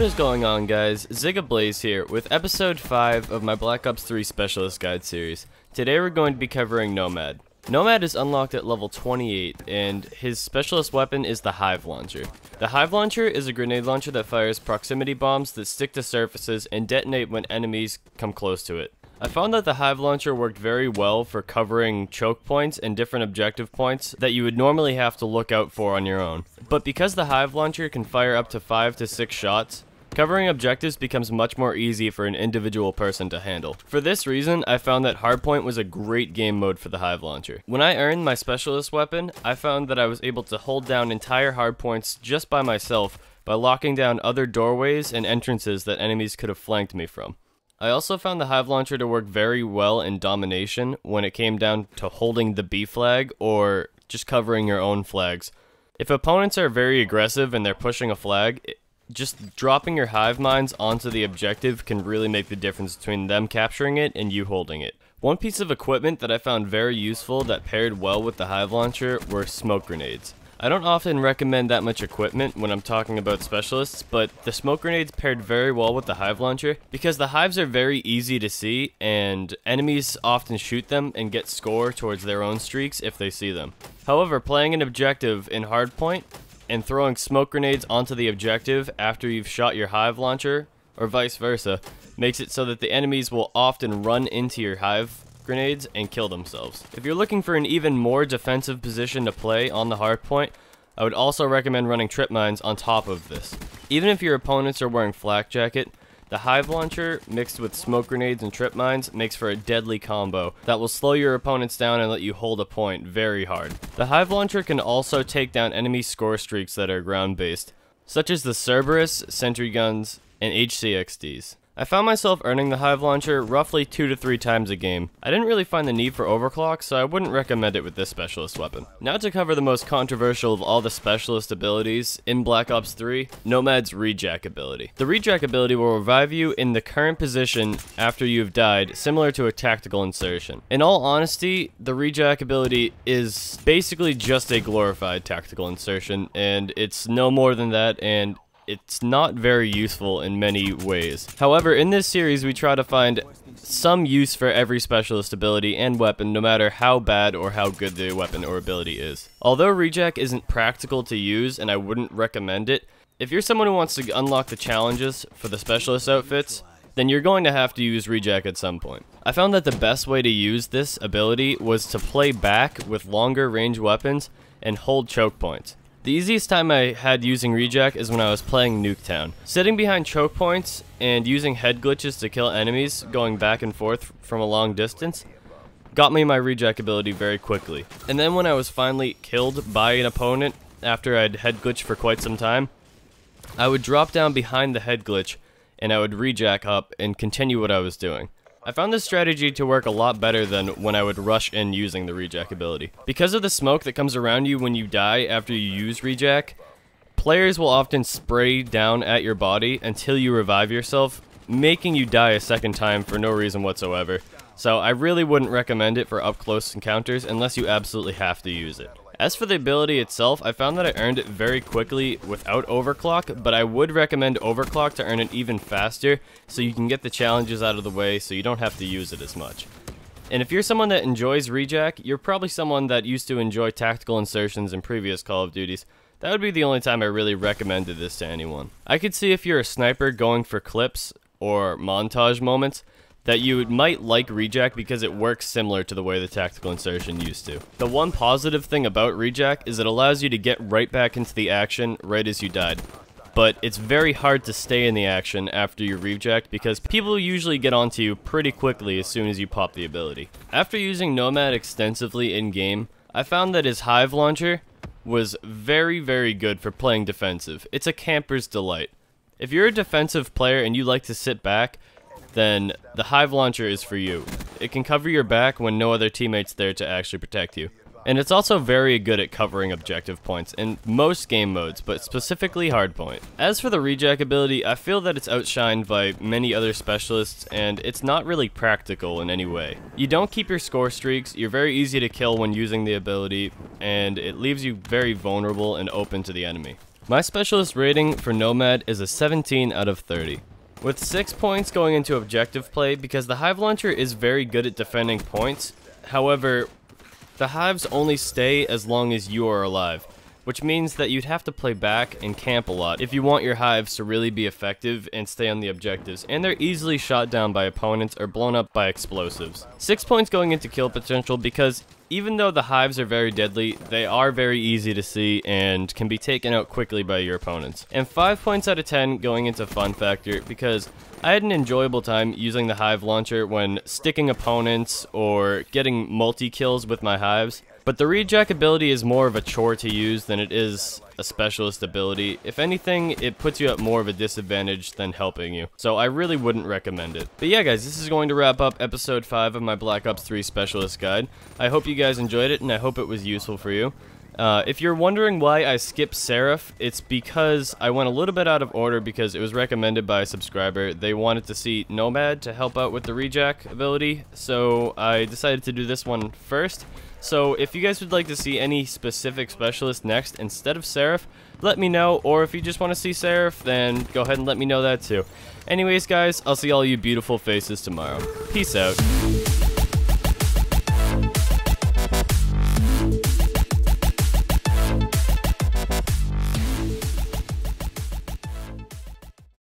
is going on, guys? Zigablaze here with episode 5 of my Black Ops 3 Specialist Guide series. Today we're going to be covering Nomad. Nomad is unlocked at level 28 and his specialist weapon is the Hive Launcher. The Hive Launcher is a grenade launcher that fires proximity bombs that stick to surfaces and detonate when enemies come close to it. I found that the Hive Launcher worked very well for covering choke points and different objective points that you would normally have to look out for on your own. But because the Hive Launcher can fire up to 5 to 6 shots, covering objectives becomes much more easy for an individual person to handle. For this reason, I found that Hardpoint was a great game mode for the Hive Launcher. When I earned my specialist weapon, I found that I was able to hold down entire hardpoints just by myself by locking down other doorways and entrances that enemies could have flanked me from. I also found the Hive Launcher to work very well in domination when it came down to holding the B flag or just covering your own flags. If opponents are very aggressive and they're pushing a flag, just dropping your hive mines onto the objective can really make the difference between them capturing it and you holding it. One piece of equipment that I found very useful that paired well with the Hive Launcher were smoke grenades. I don't often recommend that much equipment when I'm talking about specialists, but the smoke grenades paired very well with the Hive Launcher because the hives are very easy to see and enemies often shoot them and get score towards their own streaks if they see them. However, playing an objective in Hardpoint and throwing smoke grenades onto the objective after you've shot your Hive Launcher, or vice versa, makes it so that the enemies will often run into your hive grenades and kill themselves. If you're looking for an even more defensive position to play on the hardpoint, I would also recommend running trip mines on top of this. Even if your opponents are wearing flak jacket, the Hive Launcher mixed with smoke grenades and trip mines makes for a deadly combo that will slow your opponents down and let you hold a point very hard. The Hive Launcher can also take down enemy score streaks that are ground based, such as the Cerberus, sentry guns, and HCXDs. I found myself earning the Hive Launcher roughly 2 to 3 times a game. I didn't really find the need for overclock, so I wouldn't recommend it with this specialist weapon. Now to cover the most controversial of all the specialist abilities in Black Ops 3, Nomad's Rejack ability. The Rejack ability will revive you in the current position after you've died, similar to a tactical insertion. In all honesty, the Rejack ability is basically just a glorified tactical insertion, and it's no more than that, and it's not very useful in many ways. However, in this series we try to find some use for every specialist ability and weapon, no matter how bad or how good the weapon or ability is. Although Rejack isn't practical to use and I wouldn't recommend it, if you're someone who wants to unlock the challenges for the specialist outfits, then you're going to have to use Rejack at some point. I found that the best way to use this ability was to play back with longer range weapons and hold choke points. The easiest time I had using Rejack is when I was playing Nuketown. Sitting behind choke points and using head glitches to kill enemies going back and forth from a long distance got me my Rejack ability very quickly. And then when I was finally killed by an opponent after I'd head glitched for quite some time, I would drop down behind the head glitch and I would Rejack up and continue what I was doing. I found this strategy to work a lot better than when I would rush in using the Rejack ability. Because of the smoke that comes around you when you die after you use Rejack, players will often spray down at your body until you revive yourself, making you die a second time for no reason whatsoever. So I really wouldn't recommend it for up-close encounters unless you absolutely have to use it. As for the ability itself, I found that I earned it very quickly without overclock, but I would recommend overclock to earn it even faster so you can get the challenges out of the way so you don't have to use it as much. And if you're someone that enjoys Rejack, you're probably someone that used to enjoy tactical insertions in previous Call of Duties. That would be the only time I really recommended this to anyone. I could see if you're a sniper going for clips or montage moments, that you might like Rejack because it works similar to the way the tactical insertion used to. The one positive thing about Rejack is it allows you to get right back into the action right as you died. But it's very hard to stay in the action after you Rejacked because people usually get onto you pretty quickly as soon as you pop the ability. After using Nomad extensively in-game, I found that his Hive Launcher was very good for playing defensive. It's a camper's delight. If you're a defensive player and you like to sit back, then the Hive Launcher is for you. It can cover your back when no other teammate's there to actually protect you. And it's also very good at covering objective points in most game modes, but specifically Hardpoint. As for the Rejack ability, I feel that it's outshined by many other specialists, and it's not really practical in any way. You don't keep your score streaks, you're very easy to kill when using the ability, and it leaves you very vulnerable and open to the enemy. My specialist rating for Nomad is a 17 out of 30. With 6 points going into objective play because the Hive Launcher is very good at defending points. However, the hives only stay as long as you are alive, which means that you'd have to play back and camp a lot if you want your hives to really be effective and stay on the objectives, and they're easily shot down by opponents or blown up by explosives. 6 points going into kill potential because even though the hives are very deadly, they are very easy to see and can be taken out quickly by your opponents. And 5 points out of 10 going into fun factor because I had an enjoyable time using the Hive Launcher when sticking opponents or getting multi-kills with my hives. But the rejack ability is more of a chore to use than it is a specialist ability. If anything, it puts you at more of a disadvantage than helping you. So I really wouldn't recommend it. But yeah guys, this is going to wrap up episode 5 of my Black Ops 3 Specialist Guide. I hope you guys enjoyed it and I hope it was useful for you. If you're wondering why I skipped Seraph, it's because I went a little bit out of order because it was recommended by a subscriber. They wanted to see Nomad to help out with the rejack ability, so I decided to do this one first. So if you guys would like to see any specific specialist next instead of Seraph, let me know, or if you just want to see Seraph, then go ahead and let me know that too. Anyways guys, I'll see all you beautiful faces tomorrow. Peace out.